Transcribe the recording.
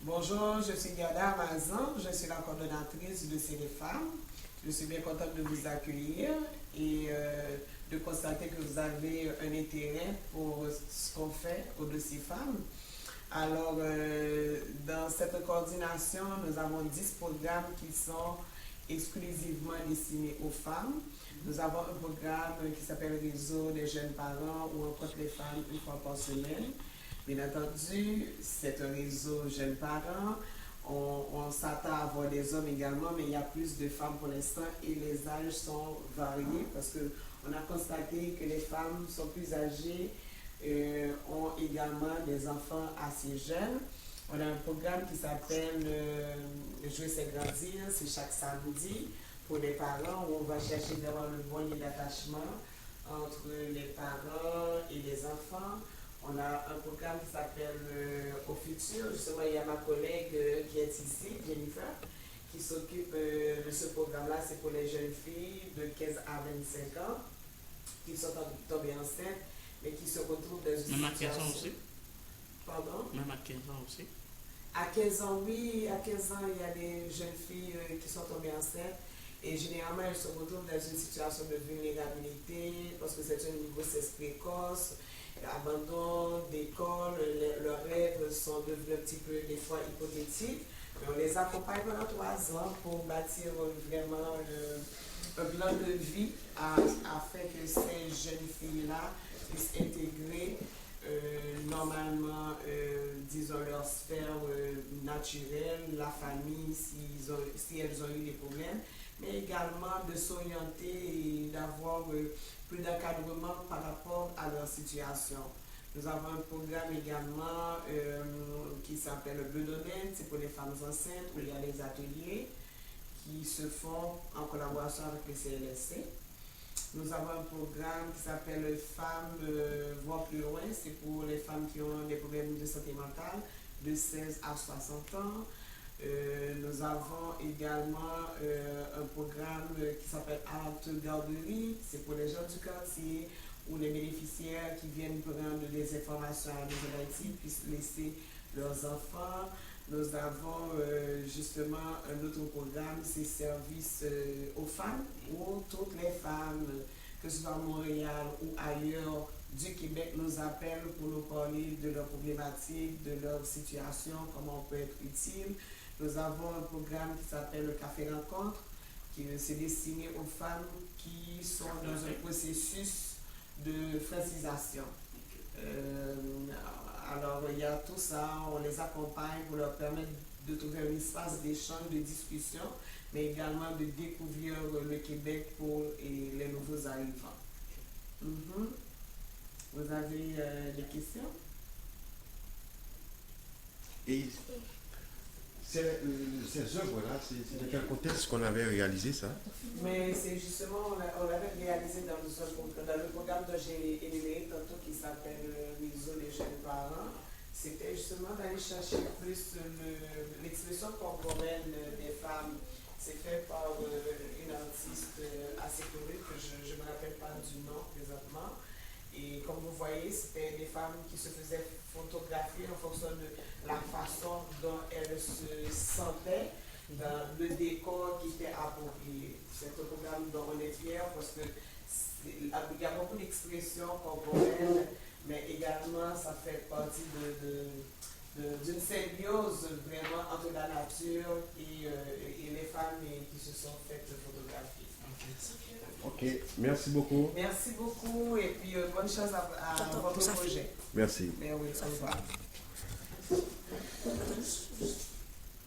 Bonjour, je suis Garda Amazon, je suis la coordonnatrice de C'est les femmes. Je suis bien contente de vous accueillir et de constater que vous avez un intérêt pour ce qu'on fait au dossier femmes. Alors, dans cette coordination, nous avons 10 programmes qui sont exclusivement destinés aux femmes. Nous avons un programme qui s'appelle Réseau des jeunes parents où on rencontre les femmes une fois par semaine. Bien entendu, c'est un réseau jeunes parents. On s'attend à avoir des hommes également, mais il y a plus de femmes pour l'instant et les âges sont variés parce qu'on a constaté que les femmes sont plus âgées, ont également des enfants assez jeunes. On a un programme qui s'appelle Jouer c'est grandir, c'est chaque samedi pour les parents où on va chercher vraiment le bon lien d'attachement entre les parents et les enfants. On a un programme qui s'appelle Au futur. Justement, il y a ma collègue qui est ici, Jennifer, qui s'occupe de ce programme-là. C'est pour les jeunes filles de 15 à 25 ans qui sont tombées enceintes, mais qui se retrouvent dans une situation... Même à 15 ans aussi? Pardon? Même à 15 ans aussi? À 15 ans, oui. À 15 ans, il y a des jeunes filles qui sont tombées enceintes. Et généralement, elles se retrouvent dans une situation de vulnérabilité parce que c'est une grossesse précoce, abandon d'école, leurs rêves sont devenus un petit peu des fois hypothétiques. Mais on les accompagne pendant 3 ans pour bâtir vraiment un plan de vie afin que ces jeunes filles-là puissent intégrer normalement, disons, leur sphère naturelle, la famille, si elles ont eu des problèmes, mais également de s'orienter et d'avoir plus d'encadrement par rapport à leur situation. Nous avons un programme également qui s'appelle le Bleu Domaine, c'est pour les femmes enceintes où il y a des ateliers qui se font en collaboration avec le CLSC. Nous avons un programme qui s'appelle Femmes voir plus loin, c'est pour les femmes qui ont des problèmes de santé mentale de 16 à 60 ans. Nous avons également un programme qui s'appelle Art Garderie, c'est pour les gens du quartier où les bénéficiaires qui viennent prendre des informations à la maison d'Haïti puissent laisser leurs enfants. Nous avons justement un autre programme, c'est Service aux femmes, où toutes les femmes, que ce soit à Montréal ou ailleurs du Québec, nous appellent pour nous parler de leurs problématiques, de leur situation, comment on peut être utile. Nous avons un programme qui s'appelle le Café Rencontre, qui c'est destiné aux femmes qui sont dans un processus de francisation. Alors, il y a tout ça, on les accompagne pour leur permettre de trouver un espace d'échange, de discussion, mais également de découvrir le Québec pour les nouveaux arrivants. Vous avez des questions? Et ces œuvres-là, c'est dans quel contexte qu'on avait réalisé ça? Mais c'est justement, on l'avait réalisé dans le programme dont j'ai énuméré tantôt qui s'appelle Réseau des jeunes parents. C'était justement d'aller chercher plus l'expression corporelle des femmes. C'est fait par une artiste assez connue que je ne me rappelle pas du nom présentement. Et comme vous voyez, c'était des femmes qui se faisaient photographier en fonction de la façon dont elles se sentaient dans le décor qui était approprié. C'est un programme dont on est fiers parce qu'il y a beaucoup d'expressions corporelles, mais également ça fait partie d'une symbiose vraiment entre la nature et les femmes qui se sont faites photographier. Ok, merci beaucoup. Merci beaucoup et puis bonne chance à votre projet. Merci. Mais oui, au revoir.